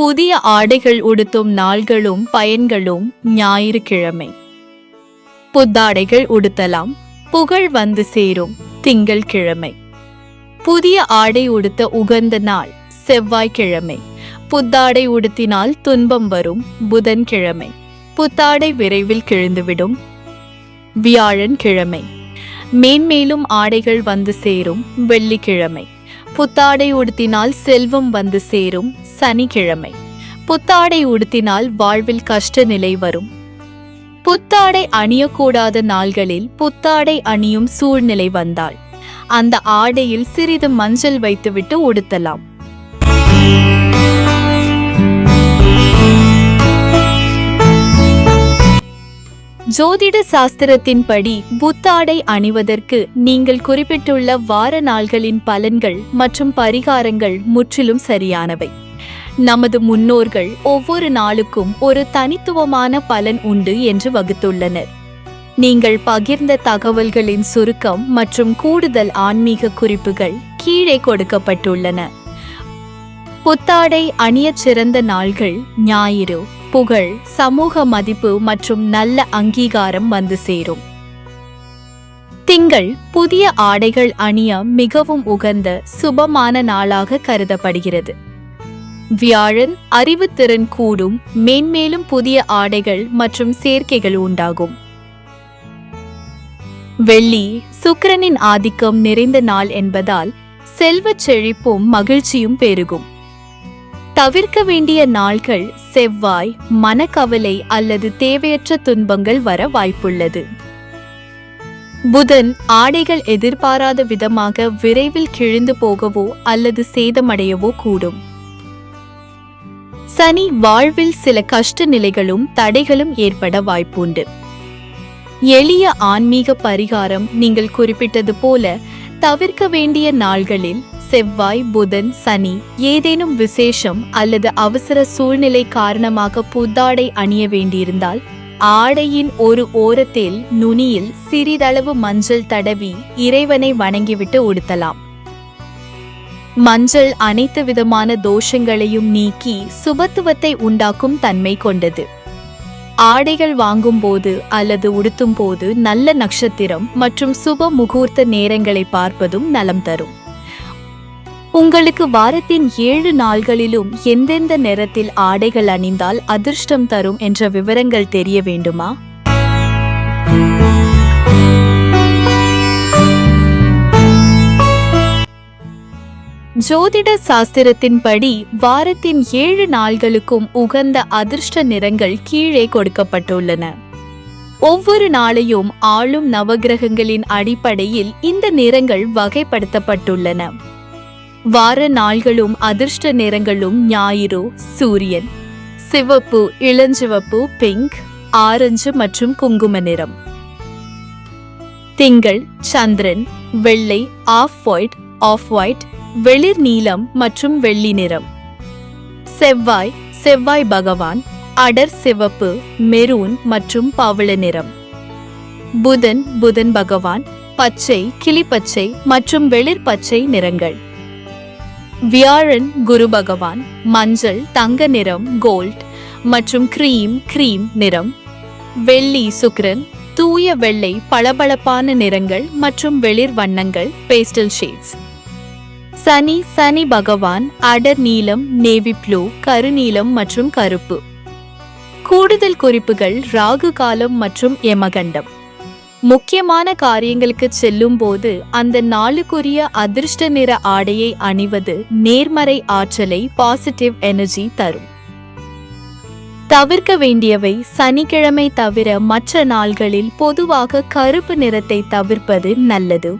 புதிய ஆடைகள் உடுத்தும் நாள்களும் பயன்களும் ஞாயிற்றுக்கிழமை. புத்தாடைகள் உடுத்தலாம், புகழ் வந்து சேரும் திங்கள்கிழமை. புதிய ஆடை உடுத்த உகந்த நாள் செவ்வாய்க்கிழமை. புத்தாடை உடுத்தினால் துன்பம் வரும் புதன்கிழமை. புத்தாடை விரைவில் கிழிந்துவிடும் வியாழன்கிழமை. மேன்மேலும் ஆடைகள் வந்து சேரும் வெள்ளிக்கிழமை. புத்தாடை உடுத்தினால் செல்வம் வந்து சேரும் சனிக்கிழமை. புத்தாடை உடுத்தினால் வாழ்வில் கஷ்ட நிலை வரும். புத்தாடை அணியக்கூடாத நாள்களில் புத்தாடை அணியும் சூழ்நிலை வந்தால் அந்த ஆடையில் சிறிது மஞ்சள் வைத்துவிட்டு உடுத்தலாம். ஜோதிட சாஸ்திரத்தின்படி புத்தாடை அணிவதற்கு நீங்கள் குறிப்பிட்டுள்ள வார நாள்களின் பலன்கள் மற்றும் பரிகாரங்கள் முற்றிலும் சரியானவை. நமது முன்னோர்கள் ஒவ்வொரு நாளுக்கும் ஒரு தனித்துவமான பலன் உண்டு என்று வகுத்துள்ளனர். நீங்கள் பகிர்ந்த தகவல்களின் சுருக்கம் மற்றும் கூடுதல் ஆன்மீக குறிப்புகள் கீழே கொடுக்கப்பட்டுள்ளன. புத்தாடை அணியச் சிறந்த நாள்கள் ஞாயிறு. புகழ், சமூக மதிப்பு மற்றும் நல்ல அங்கீகாரம் வந்து சேரும். திங்கள் புதிய ஆடைகள் அணிய மிகவும் உகந்த சுபமான நாளாக கருதப்படுகிறது. வியாழன் அறிவுத்திறன் கூடும், மேன்மேலும் புதிய ஆடைகள் மற்றும் சேர்க்கைகள் உண்டாகும். வெள்ளி சுக்கிரனின் ஆதிக்கம் நிறைந்த நாள் என்பதால் செல்வச் செழிப்பும் மகிழ்ச்சியும் பெருகும். தவிர்க்க வேண்டிய நாள்கள் செவ்வாய், மனக்கவலை அல்லது தேவையற்ற துன்பங்கள் வர வாய்ப்புள்ளது. புதன் ஆடைகள் எதிர்பாராத விதமாக விரைவில் கிழிந்து போகவோ அல்லது சேதமடையவோ கூடும். சனி வாழ்வில் சில கஷ்ட நிலைகளும் தடைகளும் ஏற்பட வாய்ப்புண்டு. எளிய ஆன்மீக பரிகாரம் நீங்கள் குறிப்பிட்டது போல தவிர்க்க வேண்டிய நாள்களில் செவ்வாய், புதன், சனி ஏதேனும் விசேஷம் அல்லது அவசர சூழ்நிலை காரணமாக புத்தாடை அணிய வேண்டியிருந்தால் ஆடையின் ஒரு ஓரத்தில் நுனியில் சிறிதளவு மஞ்சள் தடவி இறைவனை வணங்கிவிட்டு உடுத்தலாம். மஞ்சள் அனைத்து விதமான தோஷங்களையும் நீக்கி சுபத்துவத்தை உண்டாக்கும் தன்மை கொண்டது. ஆடைகள் வாங்கும்போது அல்லது உடுத்தும் போது நல்ல நட்சத்திரம் மற்றும் சுப முகூர்த்த நேரங்களை பார்ப்பதும் நலம் தரும். உங்களுக்கு வாரத்தின் 7 நாள்களிலும் எந்தெந்த நேரத்தில் ஆடைகள் அணிந்தால் அதிர்ஷ்டம் தரும் என்ற விவரங்கள் தெரிய வேண்டுமா? ஜோதிட சாஸ்திரத்தின்படி வாரத்தின் 7 நாள்களுக்கும் உகந்த அதிர்ஷ்ட நிறங்கள் கீழே கொடுக்கப்பட்டுள்ளன. ஒவ்வொரு நாளையும் ஆளும் நவகிரகங்களின் அடிப்படையில் இந்த நிறங்கள் வகைப்படுத்தப்பட்டுள்ளன. வார நாள்களும் அதிர்ஷ்ட நிறங்களும் ஞாயிறு சூரியன், சிவப்பு, இளஞ்சிவப்பு, பிங்க், ஆரஞ்சு மற்றும் குங்கும நிறம். திங்கள் சந்திரன், வெள்ளை, ஆஃப் ஒயிட், வெளிர் நீலம் மற்றும் வெள்ளி நிறம். செவ்வாய் பகவான் அடர் சிவப்பு, மெரூன் மற்றும் பவள நிறம். புதன் பகவான் பச்சை, கிளிப்பச்சை மற்றும் வெளிர் பச்சை நிறங்கள். வியாழன் குரு பகவான் மஞ்சள், தங்க நிறம், கோல்ட் மற்றும் கிரீம் நிறம். வெள்ளி சுக்கிரன் தூய வெள்ளை, பளபளப்பான நிறங்கள் மற்றும் வெளிர் வண்ணங்கள், பேஸ்டல் ஷேட்ஸ். சனி பகவான் அடர் நீலம், நேவி ப்ளூ, கருநீலம் மற்றும் கருப்பு. கூடுதல் குறிப்புகள் ராகு காலம் மற்றும் யமகண்டம். முக்கியமான காரியங்களுக்கு செல்லும் போது அந்த நாளுக்குரிய அதிர்ஷ்ட நிற ஆடையை அணிவது நேர்மறை ஆற்றலை, பாசிட்டிவ் எனர்ஜி தரும். தவிர்க்க வேண்டியவை சனிக்கிழமை தவிர மற்ற நாள்களில் பொதுவாக கருப்பு நிறத்தை தவிர்ப்பது நல்லது.